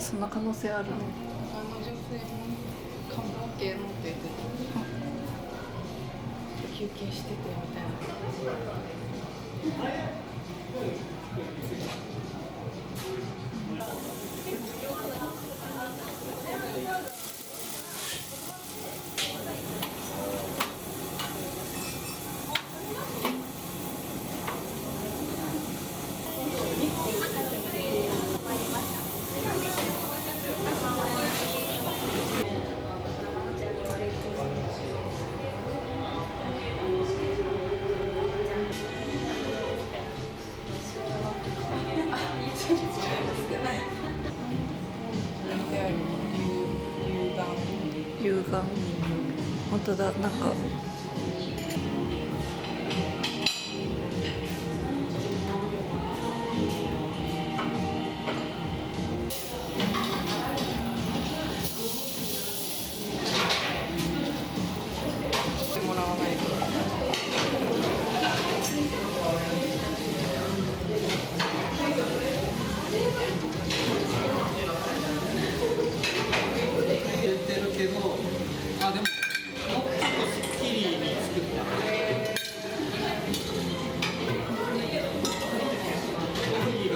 そんな可能性あるね。女性も看護系のって言ってた。休憩しててみたいな。龍眼、本当だ、なんかもらわないと。言ってるけど、あ、でももうちょっとスッキリに作った。コーヒーが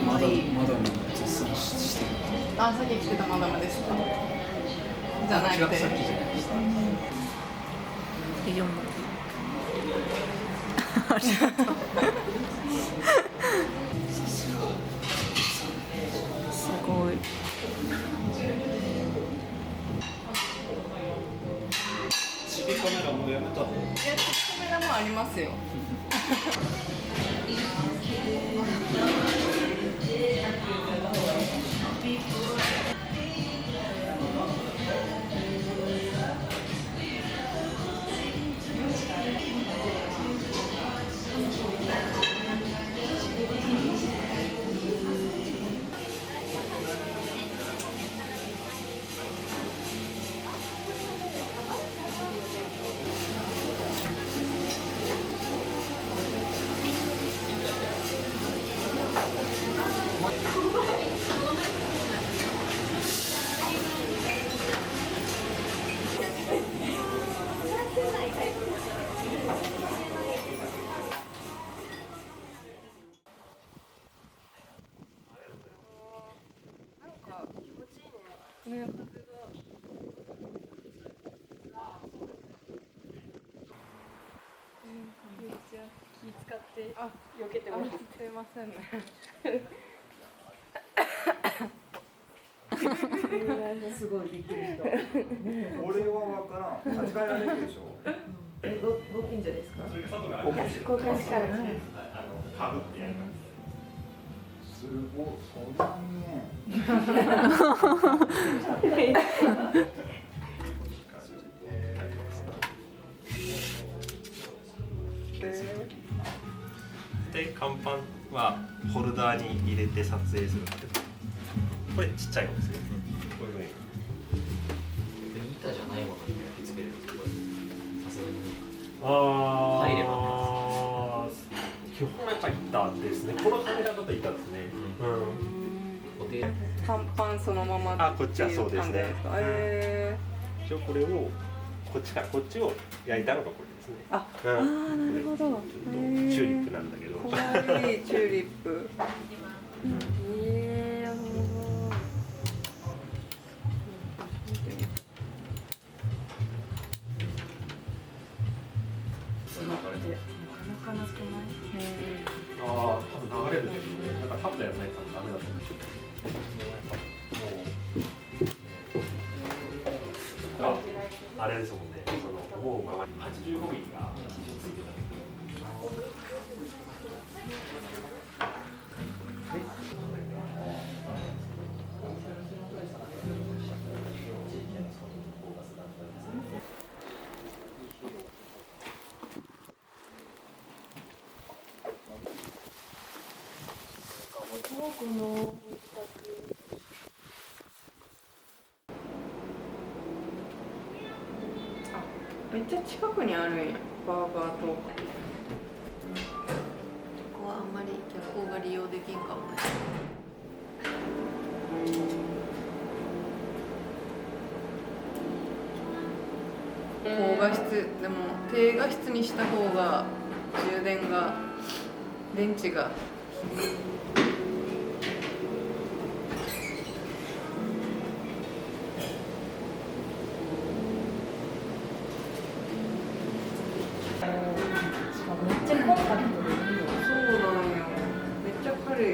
マダムの実践してる。あ、さっき来てたマダムですか。じゃなくて。さっきじゃないです。4文字。ありがとう。すごい。チビカメラもうやめたの？いや、カメラもありますよ。ね、風が。めっちゃ気使って避けてもらって。すいませんね。すごいびっくりした。俺は分からん。間違えられるでしょ。ご近所ですか？公開しからね。すごい、そんなにね。で、看板はホルダーに入れて撮影するってこれちっちゃい方ですね。これね。板じゃないものに焼き付けるってこれさすがに入れば基本はやっぱ板ですね。このカメラだと板ですね。固定。看板そのまま。あ、こっちはそうですね。一応これをこっちからこっちを焼いたのがこれですね。あ、なるほど。チューリップなんだけど。可愛いチューリップ。なかなかなくない？ああ、多分流れるけどね。なんかタップやらないとダメだと思う。あれですもんね。その思うままに85ミリがついてた。めっちゃ近くにあるんや、バーガーと。ここはあんまり客が利用できんかもね。高画質でも低画質にした方が充電が電池がめっちゃコンパクトでいいよ。そうなのよ。めっちゃ軽い。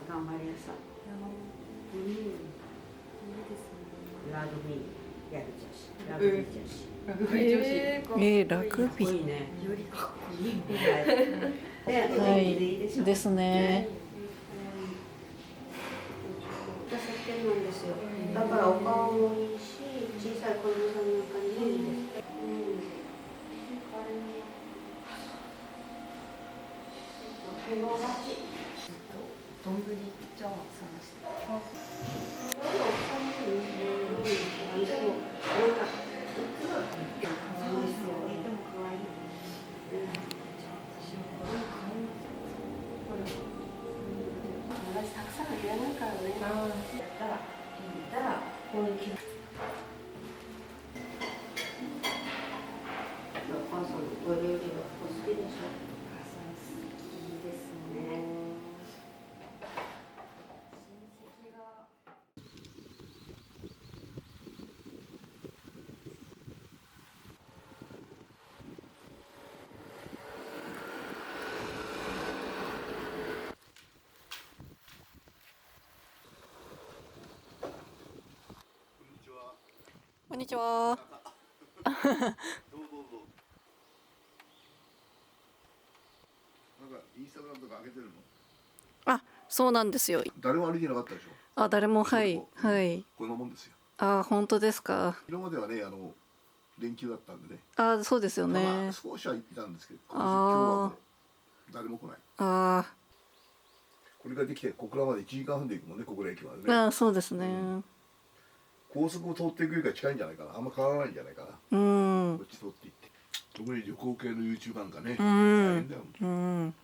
頑張りなさい。ラグビーやる女子。ラグビー女子。ラグビー女子。ラグビー。いいね。よりかっこいい。はい。ですね。出せてるんですよ。だからお顔もいいし、小さい子供さんなんかにもいいです。ヘボバチ。どんぶり茶碗探して。たくさんいらないからね。だからこういう気。お母さんのご料理はお好きでしょ。いいですね。こんにちは。どうぞどうぞ。なんかインスタグラムとか上げてるの？あ、そうなんですよ。誰も歩いてなかったでしょ。あ、誰もはいはい。こんなもんですよ。あ、本当ですか。今まではね連休だったんでね。あ、そうですよまねあ。少しは行ってたんですけど、今日あーはもう誰も来ない。あこれができて小倉まで1時間半で行くもんね、小倉駅までー、ね。あ、そうですね。高速を通っていくよりか近いんじゃないかな。あんま変わらないんじゃないかな。うんこっち通っていって。特に旅行系の YouTube なんかね、う大ん変だよ。うん。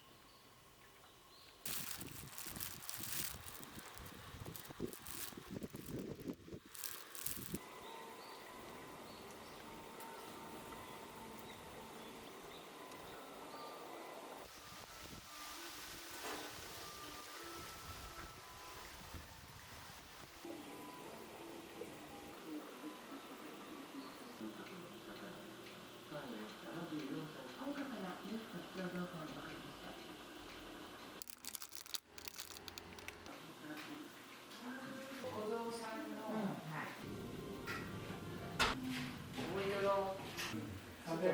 300円